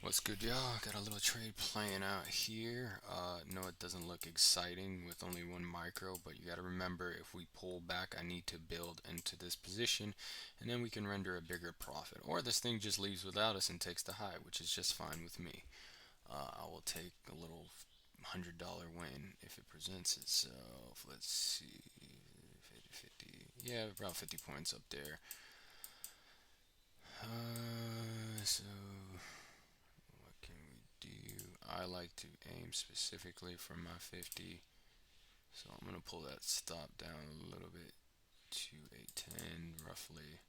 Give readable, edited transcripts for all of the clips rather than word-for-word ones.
What's good, y'all? Got a little trade playing out here. No, it doesn't look exciting with only one micro, but you gotta remember if we pull back, I need to build into this position, and then we can render a bigger profit. Or this thing just leaves without us and takes the high, which is just fine with me. I will take a little $100 win if it presents itself. Let's see, 50, yeah, about 50 points up there. So what can we do? I like to aim specifically for my 50, so I'm gonna pull that stop down a little bit to a 10 roughly.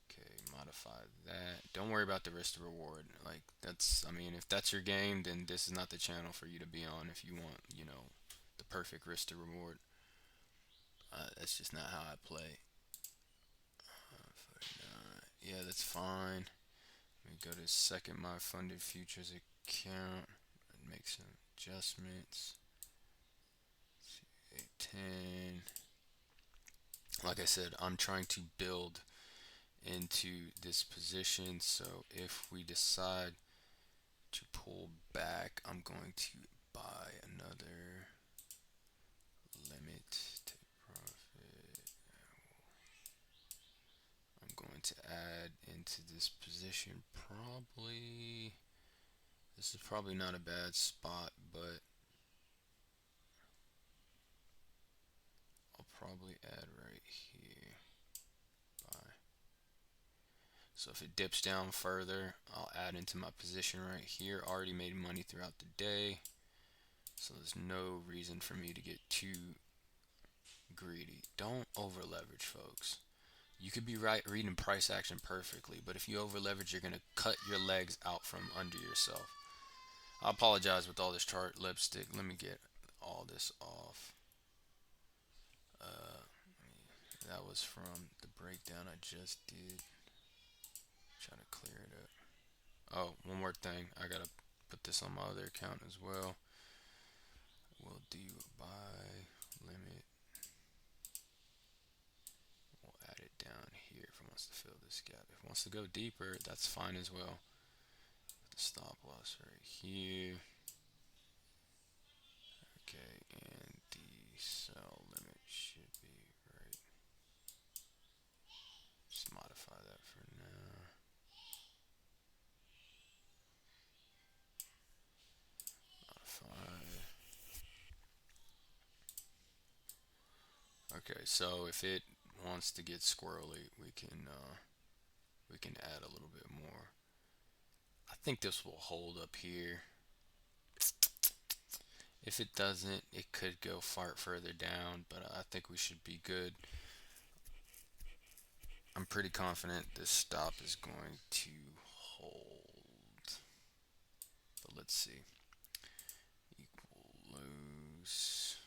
Okay, modify that. Don't worry about the risk to reward. Like, I mean, if that's your game, then this is not the channel for you to be on if you want, the perfect risk to reward. That's just not how I play. Yeah, that's fine. Let me go to second my funded futures account and make some adjustments. 10. Like I said, I'm trying to build into this position. So if we decide to pull back, I'm going to buy another limit take profit. I'm going to add into this position probably. This is probably not a bad spot, but I'll probably add right here. Buy. So if it dips down further, I'll add into my position right here. Already made money throughout the day, so there's no reason for me to get too greedy. Don't over leverage, folks. You could be right reading price action perfectly, but if you over leverage, you're gonna cut your legs out from under yourself. I apologize with all this chart lipstick. Let me get all this off. Uh, that was from the breakdown I just did. Try to clear it up. Oh, one more thing. I gotta put this on my other account as well. We'll do buy limit. We'll add it down here if it wants to fill this gap. If it wants to go deeper, that's fine as well. Put the stop loss right here. Okay, and the sell limit should be right. Just modify that for now. Modify. Okay, so if it wants to get squirrely, we can add a little bit more. I think this will hold up here. If it doesn't, it could go far further down, but I think we should be good. I'm pretty confident this stop is going to hold. But let's see. Equal lows.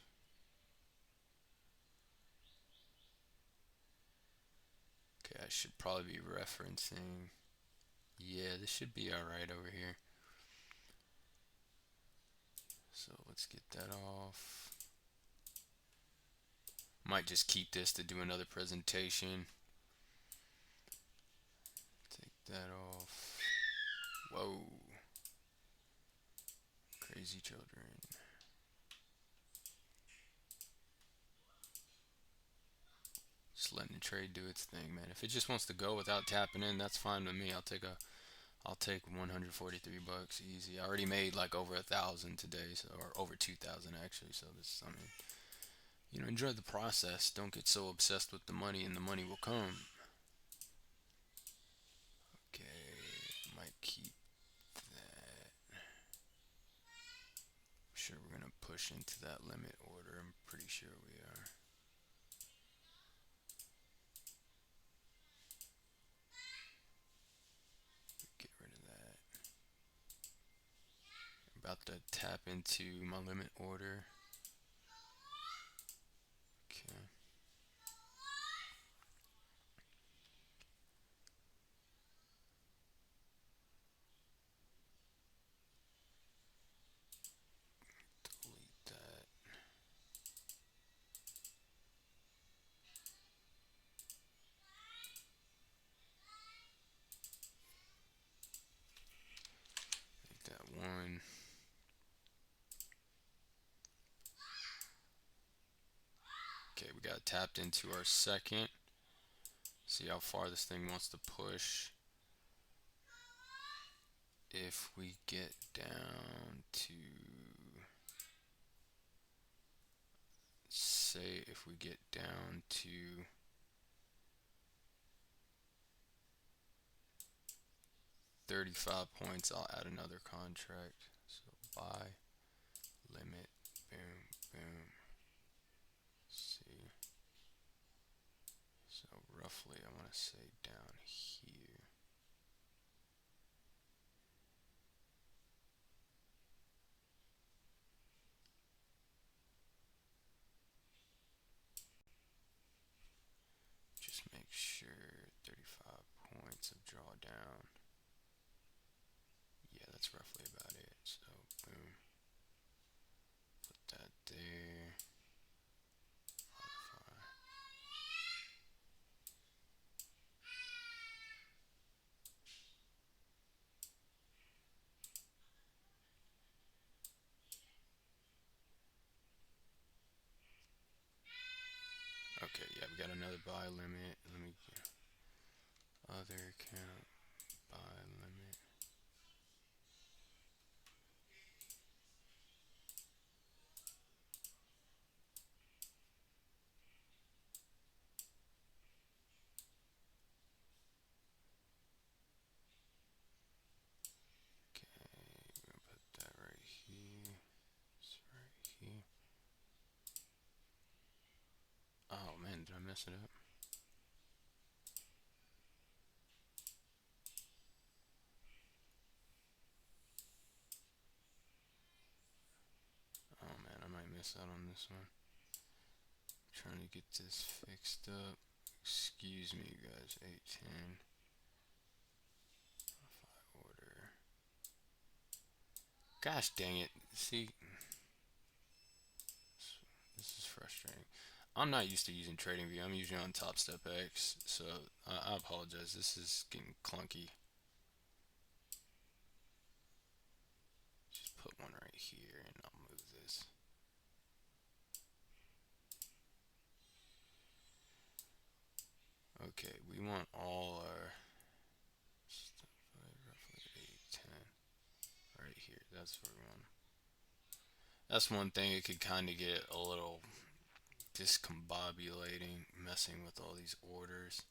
Okay, I should probably be referencing. Yeah, this should be alright over here. So let's get that off. Might just keep this to do another presentation. Take that off. Whoa. Crazy children. Just letting the trade do its thing, man. If it just wants to go without tapping in, that's fine with me. I'll take 143 bucks easy. I already made like over 1,000 today, so or over 2,000 actually. So this, I mean, enjoy the process. Don't get so obsessed with the money, and the money will come. Okay, might keep that. I'm sure we're gonna push into that limit order. I'm pretty sure we are. Get rid of that. About to tap into my limit order. Okay. Delete that. one. Okay, we got tapped into our second. See how far this thing wants to push. If we get down to, say, if we get down to 35 points, I'll add another contract. So buy, limit, boom, boom. See. So roughly, I want to say down here. Just make sure 35 points of drawdown. Yeah, that's roughly about it. So boom, put that there. Modify. Okay, yeah, we got another buy limit. Let me get other account buy limit. Okay, we're gonna put that right here. It's right here. Oh man, did I mess it up? Oh man, I might miss out on this one. Trying to get this fixed up. Excuse me, guys. 810. Modify order. Gosh dang it. See, this is frustrating. I'm not used to using TradingView. I'm usually on Top Step X, so I apologize. This is getting clunky. Just put one right here and I'll move this. Okay, we want all our stuff roughly 810 right here. That's where we want. That's one thing. It could kind of get a little discombobulating messing with all these orders.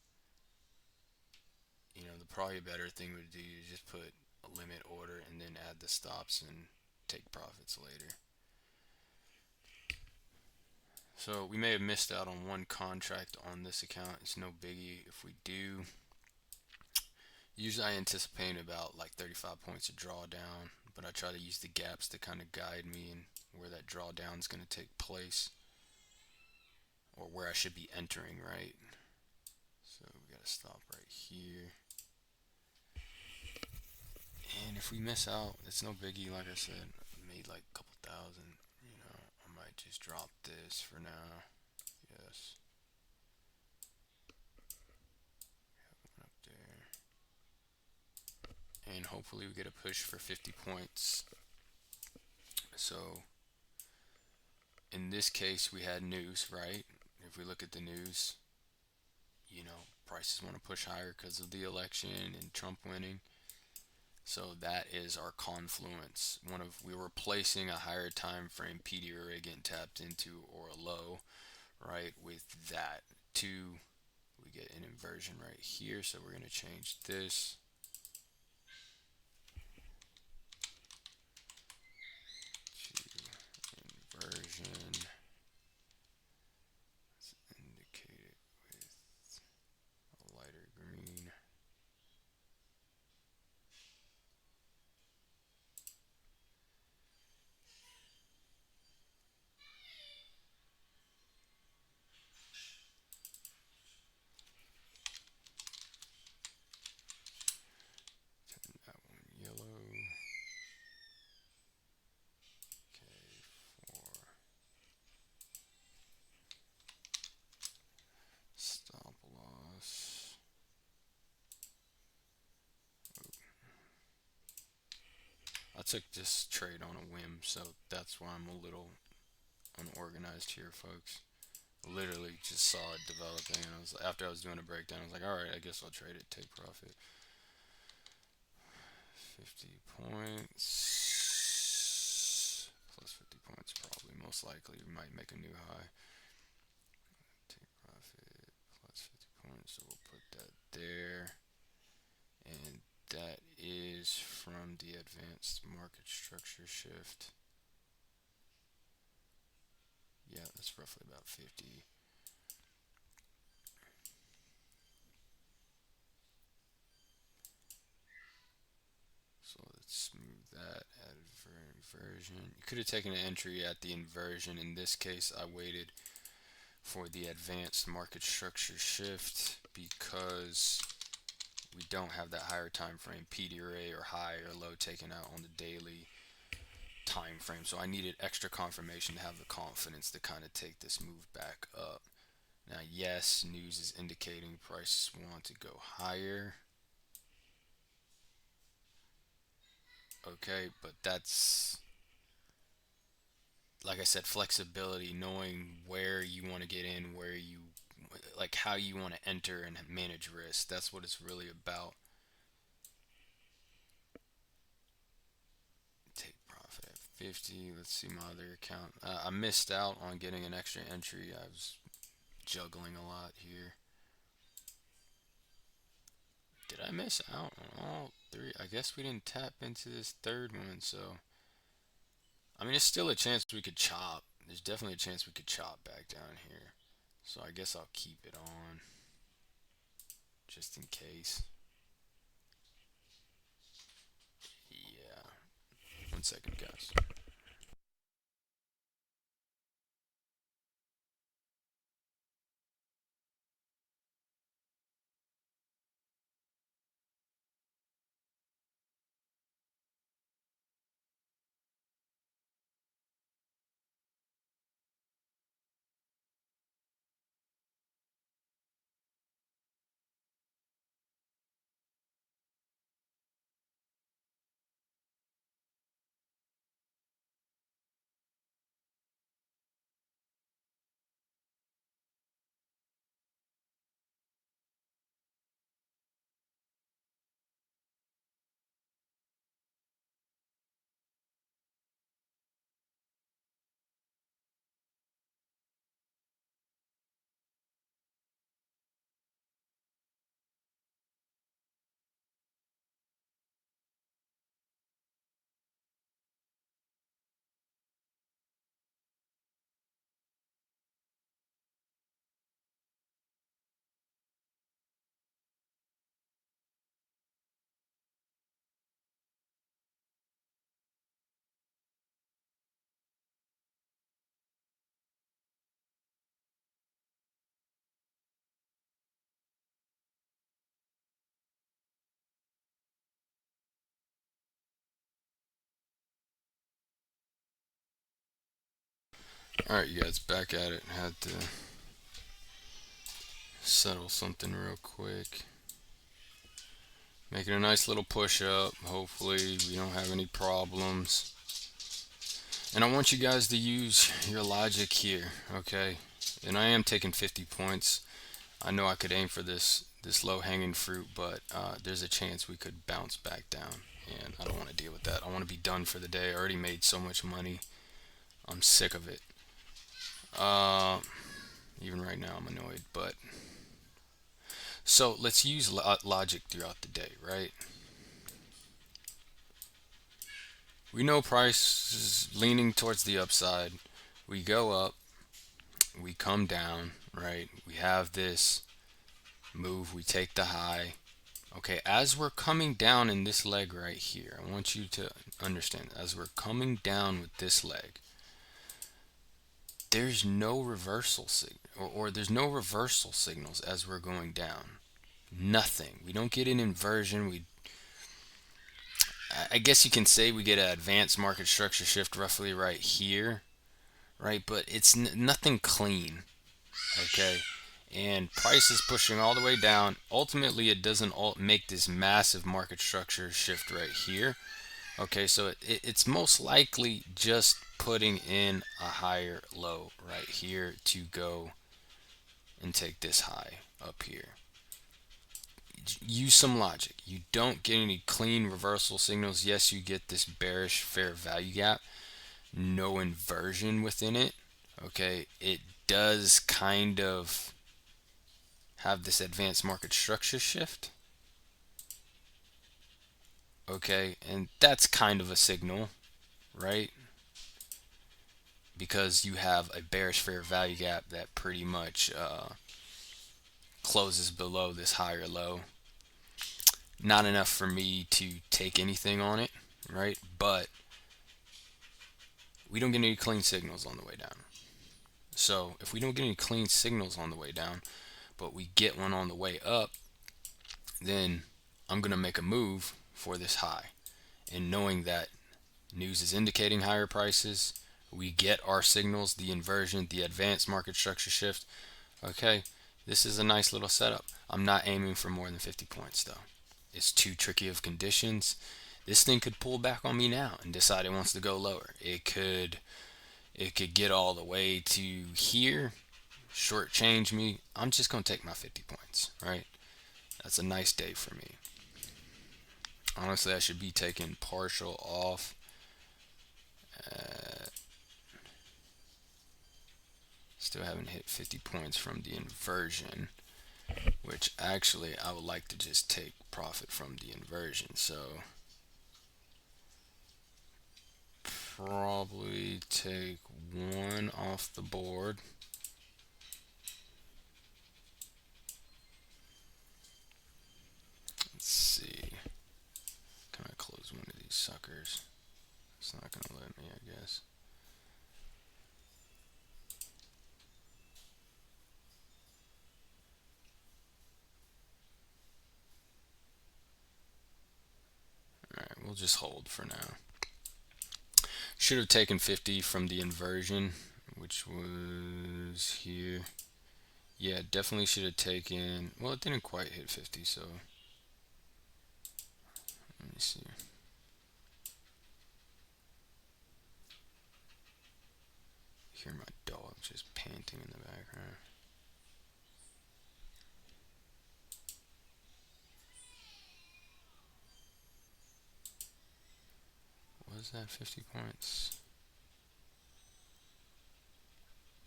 You know, the probably better thing would do is just put a limit order and then add the stops and take profits later. So we may have missed out on one contract on this account. It's no biggie if we do. Usually I anticipate about like 35 points of drawdown, but I try to use the gaps to kind of guide me in where that drawdown is going to take place or where I should be entering, right? So we got to stop right here. And if we miss out, it's no biggie. Like I said, I made like a couple thousand. You know, I might just drop this for now. Yes. Up there. And hopefully we get a push for 50 points. So in this case, we had news, right? If we look at the news, you know, prices want to push higher because of the election and Trump winning. So that is our confluence. We were placing a higher time frame PD array getting tapped into or a low, right? With that, two, we get an inversion right here. So we're going to change this. To inversion. Let's indicate it with a lighter green. I took this trade on a whim, so that's why I'm a little unorganized here, folks. Literally just saw it developing, and after I was doing a breakdown, I was like, all right, I guess I'll trade it, take profit. 50 points plus 50 points, probably most likely we might make a new high. Take profit plus 50 points, so we'll put that there. And that is from the advanced market structure shift. Yeah, that's roughly about 50. So let's smooth that, add inversion. You could have taken an entry at the inversion. In this case, I waited for the advanced market structure shift because we don't have that higher time frame PDRA or high or low taken out on the daily time frame. So I needed extra confirmation to have the confidence to kind of take this move back up. Now, yes, news is indicating prices want to go higher. Okay, but that's, like I said, flexibility, knowing where you want to get in, where you, like how you want to enter and manage risk. That's what it's really about. Take profit at 50. Let's see my other account. I missed out on getting an extra entry. I was juggling a lot here. Did I miss out on all three? I guess we didn't tap into this third one, so I mean, it's still a chance we could chop. There's definitely a chance we could chop back down here. So I guess I'll keep it on just in case. Yeah. 1 second, guys. Alright, you guys, back at it. Had to settle something real quick. Making a nice little push up. Hopefully, we don't have any problems. And I want you guys to use your logic here, okay? And I am taking 50 points. I know I could aim for this low hanging fruit, but there's a chance we could bounce back down, and I don't want to deal with that. I want to be done for the day. I already made so much money. I'm sick of it. Uh, Even right now, I'm annoyed. But so let's use logic throughout the day, right? We know price is leaning towards the upside. We go up, we come down, right? We have this move, we take the high. Okay, as we're coming down in this leg right here, I want you to understand, as we're coming down with this leg, there's no reversal or there's no reversal signals as we're going down. Nothing. We don't get an inversion. I guess you can say we get an advanced market structure shift roughly right here, right? But it's nothing clean, okay? And price is pushing all the way down. Ultimately, it doesn't make this massive market structure shift right here. Okay, so it's most likely just putting in a higher low right here to go and take this high up here. Use some logic. You don't get any clean reversal signals. Yes, you get this bearish fair value gap, no inversion within it. Okay, it does kind of have this advanced market structure shift. Okay, and that's kind of a signal, right? Because you have a bearish fair value gap that pretty much closes below this higher low. Not enough for me to take anything on it, right? But we don't get any clean signals on the way down. So if we don't get any clean signals on the way down, but we get one on the way up, then I'm going to make a move for this high. And knowing that news is indicating higher prices, we get our signals, the inversion, the advanced market structure shift. Okay, this is a nice little setup. I'm not aiming for more than 50 points though. It's too tricky of conditions. This thing could pull back on me now and decide it wants to go lower. It could get all the way to here, shortchange me. I'm just gonna take my 50 points, right? That's a nice day for me. Honestly, I should be taking partial off. Still haven't hit 50 points from the inversion, which actually I would like to just take profit from the inversion. So probably take one off the board. Let's see. Can I close one of these suckers? It's not gonna let me, I guess. Alright, we'll just hold for now. Should have taken 50 from the inversion, which was here. Yeah, definitely should have taken. Well, it didn't quite hit 50, so let me see. Hear my dog just panting in the background. Was that 50 points?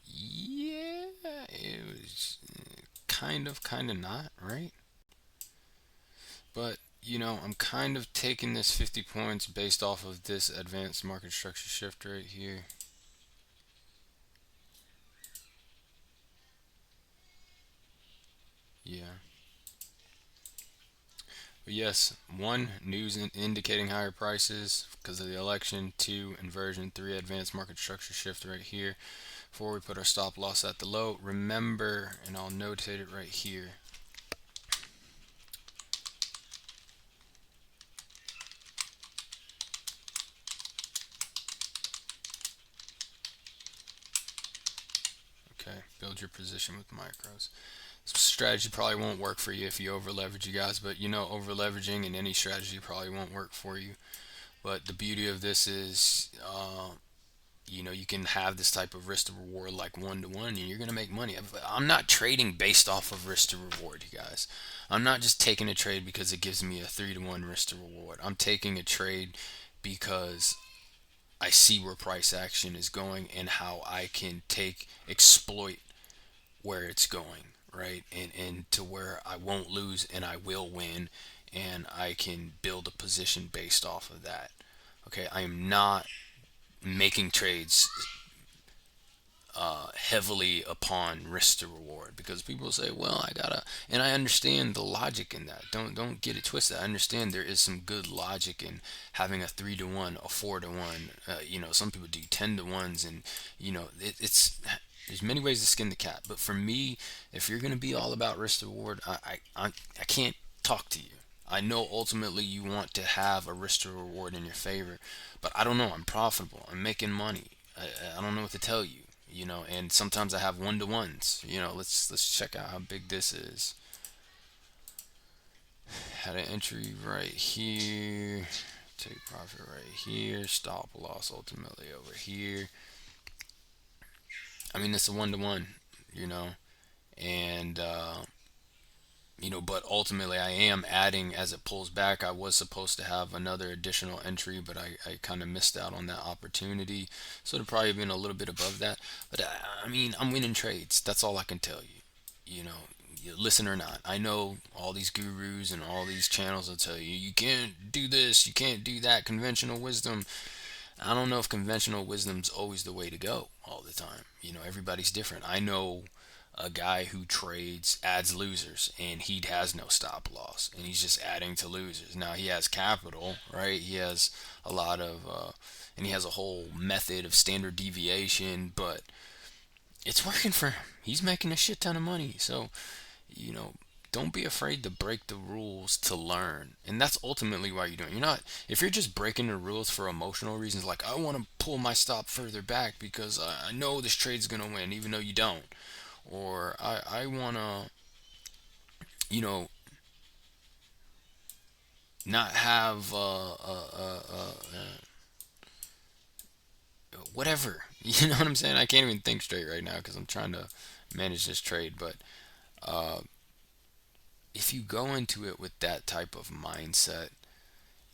Yeah, it was kind of not, right? But, I'm kind of taking this 50 points based off of this advanced market structure shift right here. Yeah. But yes, one, news indicating higher prices because of the election. Two, inversion. Three, advanced market structure shift right here. Four, we put our stop loss at the low. Remember, and I'll notate it right here. Okay, build your position with micros. Strategy probably won't work for you if you over leverage, you guys, but over leveraging in any strategy probably won't work for you. But the beauty of this is you can have this type of risk to reward like 1 to 1 and you're going to make money. I'm not trading based off of risk to reward, you guys. I'm not just taking a trade because it gives me a 3 to 1 risk to reward. I'm taking a trade because I see where price action is going and how I can exploit where it's going, right? And to where I won't lose and I will win, and I can build a position based off of that. Okay, I am not making trades heavily upon risk to reward because people say, well, I gotta, and I understand the logic in that. Don't get it twisted. I understand there is some good logic in having a 3 to 1, a 4 to 1. Some people do 10 to 1s, and it's there's many ways to skin the cat. But for me, if you're gonna be all about risk to reward, I can't talk to you. I know ultimately you want to have a risk to reward in your favor, but I don't know. I'm profitable. I'm making money. I don't know what to tell you. And sometimes I have 1 to 1s. Let's check out how big this is. Had an entry right here. Take profit right here, stop loss ultimately over here. I mean, it's a one to one, you know, and but ultimately I am adding as it pulls back. I was supposed to have another additional entry, but I kind of missed out on that opportunity. So it'd probably been a little bit above that. But I mean, I'm winning trades. That's all I can tell you. You know, you listen or not. I know all these gurus and all these channels will tell you, you can't do this, you can't do that. Conventional wisdom. I don't know if conventional wisdom's always the way to go all the time. Everybody's different. I know a guy who trades adds losers and he has no stop loss and he's just adding to losers. Now he has capital, right? He has a lot of and he has a whole method of standard deviation, but it's working for him. He's making a shit ton of money. So, you know, don't be afraid to break the rules to learn. And that's ultimately why you're doing it. You're not, if you're just breaking the rules for emotional reasons, like I want to pull my stop further back because I know this trade's going to win, even though you don't. Or I want to, you know, not have whatever. You know what I'm saying? I can't even think straight right now because I'm trying to manage this trade. But uh, if you go into it with that type of mindset,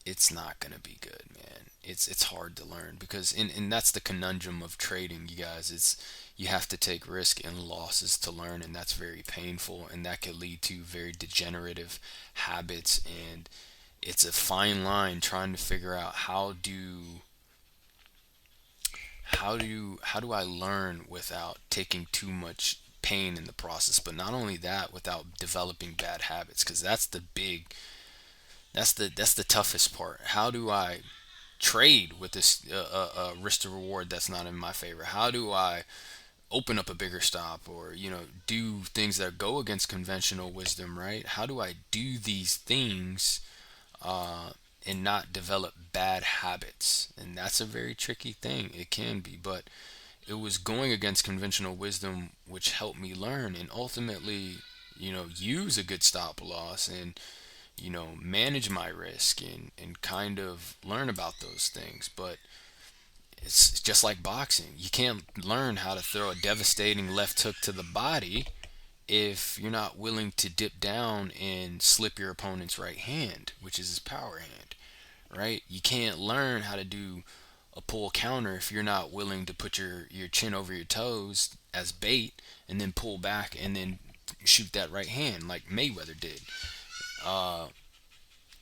it's not gonna be good, man. It's hard to learn because and that's the conundrum of trading, you guys. It's you have to take risk and losses to learn, and that's very painful, and that could lead to very degenerative habits. And it's a fine line trying to figure out how do I learn without taking too much pain in the process, but not only that, without developing bad habits, because that's the toughest part. How do I trade with this risk to reward that's not in my favor? How do I open up a bigger stop, or do things that go against conventional wisdom, right? How do I do these things uh, and not develop bad habits? And that's a very tricky thing. It can be, but it was going against conventional wisdom which helped me learn and ultimately use a good stop loss and manage my risk and kind of learn about those things. But it's just like boxing. You can't learn how to throw a devastating left hook to the body if you're not willing to dip down and slip your opponent's right hand, which is his power hand, right? You can't learn how to do a pull counter if you're not willing to put your chin over your toes as bait and then pull back and then shoot that right hand like Mayweather did. Uh,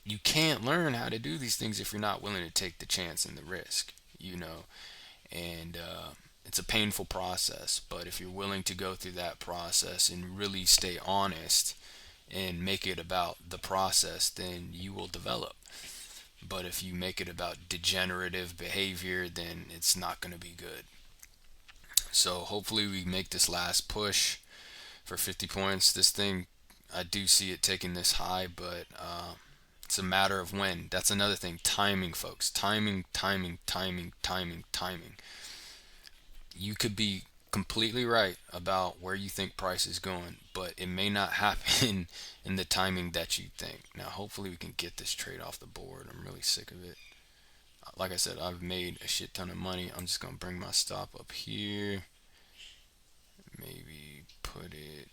you can't learn how to do these things if you're not willing to take the chance and the risk, and it's a painful process. But if you're willing to go through that process and really stay honest and make it about the process, then you will develop. But if you make it about degenerative behavior, then it's not going to be good. So hopefully we make this last push for 50 points. This thing, I do see it taking this high, but it's a matter of when. That's another thing. Timing, folks. Timing, timing, timing, timing, timing. You could be completely right about where you think price is going, but it may not happen in the timing that you think. Now, hopefully, we can get this trade off the board. I'm really sick of it. Like I said, I've made a shit ton of money. I'm just going to bring my stop up here. Maybe put it.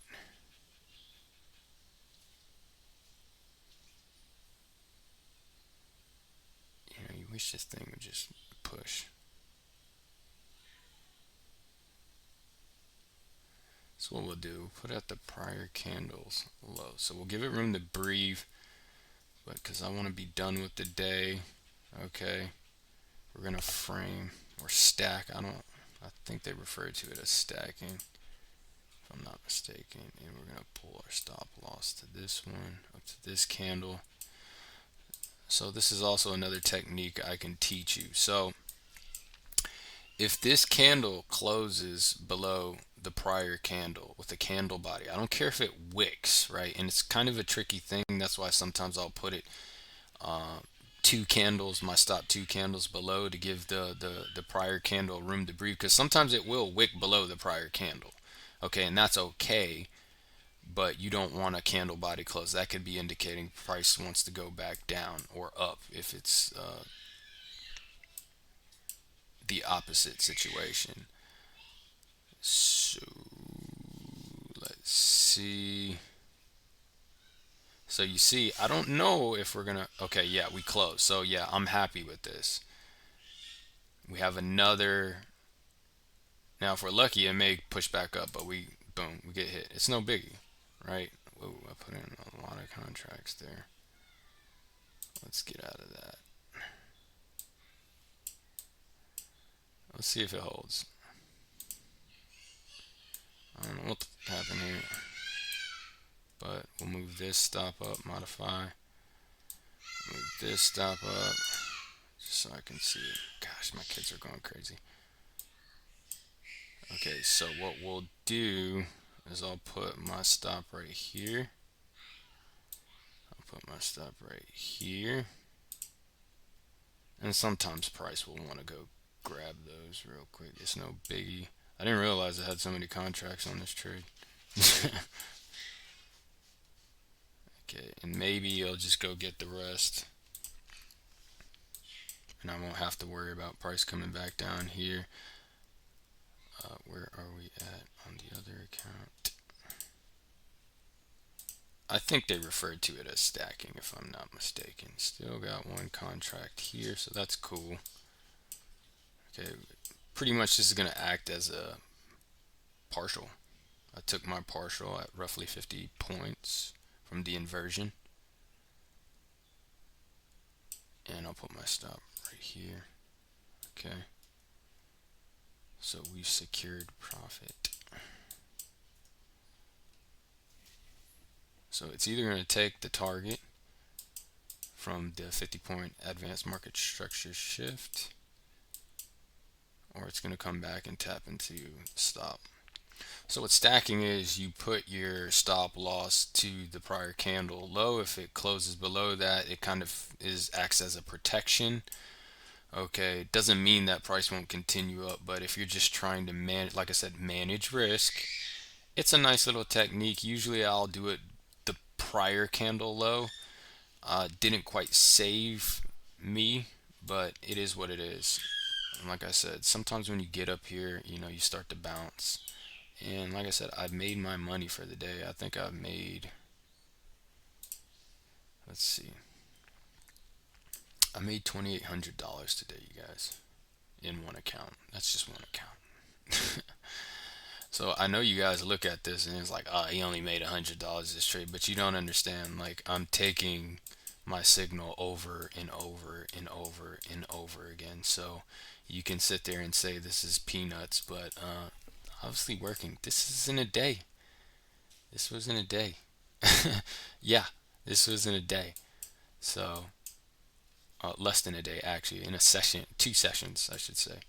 You wish this thing would just push. So what we'll do, put out the prior candles low. So we'll give it room to breathe, but because I want to be done with the day. Okay, we're gonna frame or stack. I think they refer to it as stacking, if I'm not mistaken. And we're gonna pull our stop loss to this one, up to this candle. So this is also another technique I can teach you. So if this candle closes below the prior candle with a candle body, I don't care if it wicks, right? And it's kind of a tricky thing. That's why sometimes I'll put it uh, two candles, my stop two candles below to give the prior candle room to breathe, because sometimes it will wick below the prior candle. Okay, and that's okay, but you don't want a candle body close. That could be indicating price wants to go back down or up if it's the opposite situation. So let's see. So you see, I don't know if we're gonna. Okay, yeah, we close. So yeah, I'm happy with this. We have another. Now, if we're lucky, it may push back up, but we boom, we get hit. It's no biggie, right? Whoa, I put in a lot of contracts there. Let's get out of that. Let's see if it holds. I don't know what happened here, but we'll move this stop up, modify, move this stop up, just so I can see it. Gosh, my kids are going crazy. Okay, so what we'll do is I'll put my stop right here. I'll put my stop right here. And sometimes price will want to go grab those real quick. It's no biggie. I didn't realize I had so many contracts on this trade. Okay, and maybe you'll just go get the rest. And I won't have to worry about price coming back down here. Where are we at on the other account? I think they referred to it as stacking, if I'm not mistaken. Still got one contract here, so that's cool. Okay, pretty much this is going to act as a partial. I took my partial at roughly 50 points from the inversion. And I'll put my stop right here. Okay. So we've secured profit. So it's either going to take the target from the 50-point advanced market structure shift, or it's going to come back and tap into stop. So what stacking is, you put your stop loss to the prior candle low. If it closes below that, it kind of acts as a protection. Okay, it doesn't mean that price won't continue up, but if you're just trying to manage, like I said, manage risk, it's a nice little technique. Usually I'll do it the prior candle low. Didn't quite save me, but it is what it is. And like I said, sometimes when you get up here, you start to bounce. And like I said, I've made my money for the day. I think I've made, let's see, I made $2,800 today, you guys, in one account. That's just one account. So I know you guys look at this and it's like, oh, he only made $100 this trade, but you don't understand. Like, I'm taking my signal over and over and over and over again. So you can sit there and say this is peanuts, but obviously working. This is in a day. This was in a day. Yeah, this was in a day. So less than a day actually, in a session, 2 sessions, I should say.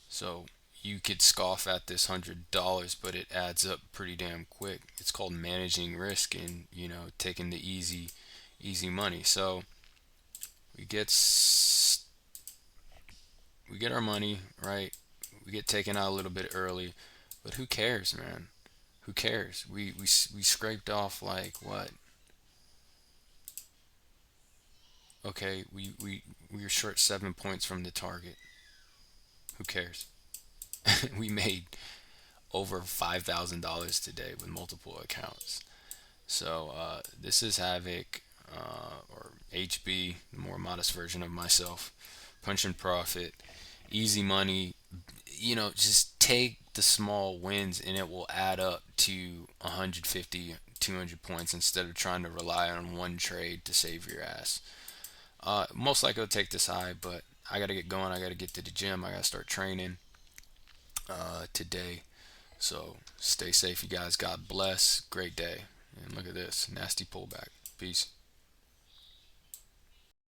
So you could scoff at this $100, but it adds up pretty damn quick. It's called managing risk and taking the easy money. So we get we get our money, right? We get taken out a little bit early, but who cares, man? Who cares? We scraped off like what? Okay, we were short 7 points from the target. Who cares? We made over $5,000 today with multiple accounts. So this is Havoc, or HB, the more modest version of myself. Punch and profit, easy money. Just take the small wins and it will add up to 150, 200 points instead of trying to rely on one trade to save your ass. Most likely I'll take this high, but I got to get going. I got to get to the gym. I got to start training today. So stay safe, you guys. God bless. Great day. And look at this nasty pullback. Peace.